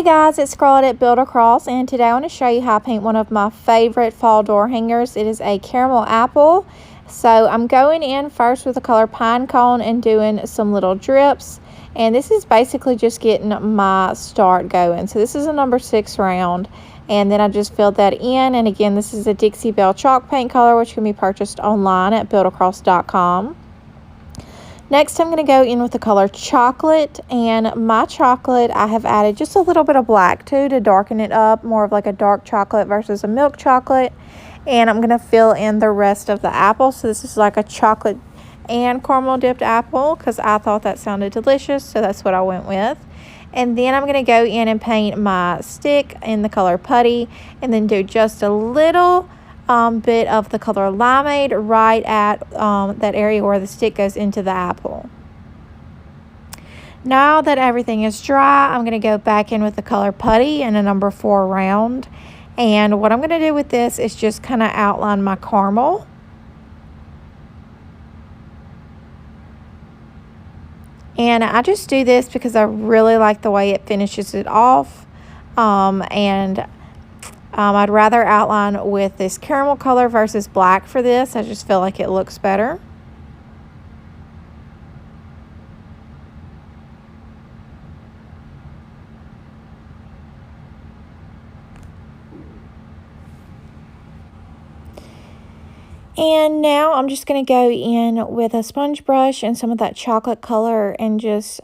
Hey guys, it's Scarlett at Build Across, and today I want to show you how I paint one of my favorite fall door hangers. It is a caramel apple. So I'm going in first with the color Pine Cone and doing some little drips. And this is basically just getting my start going. So this is a number 6 round. And then I just filled that in. And again, this is a Dixie Belle chalk paint color, which can be purchased online at buildacross.com. Next, I'm going to go in with the color Chocolate, and my chocolate, I have added just a little bit of black too to darken it up, more of like a dark chocolate versus a milk chocolate. And I'm going to fill in the rest of the apple. So this is like a chocolate and caramel dipped apple because I thought that sounded delicious, so that's what I went with. And then I'm going to go in and paint my stick in the color Putty, and then do just a little bit of the color Limeade right at that area where the stick goes into the apple. Now that everything is dry, I'm going to go back in with the color Putty in a number 4 round. And what I'm going to do with this is just kind of outline my caramel. And I just do this because I really like the way it finishes it off. I'd rather outline with this caramel color versus black for this. I just feel like it looks better. And now I'm just going to go in with a sponge brush and some of that chocolate color and just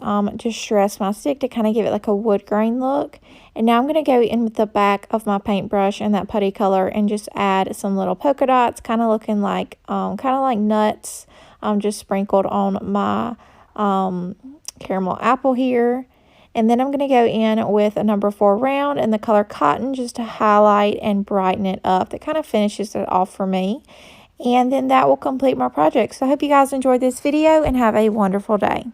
stress my stick to kind of give it like a wood grain look. And now I'm going to go in with the back of my paintbrush and that putty color and just add some little polka dots, kind of looking like nuts, just sprinkled on my caramel apple here. And then I'm going to go in with a number 4 round and the color Cotton just to highlight and brighten it up. That kind of finishes it off for me. And then that will complete my project. So I hope you guys enjoyed this video and have a wonderful day.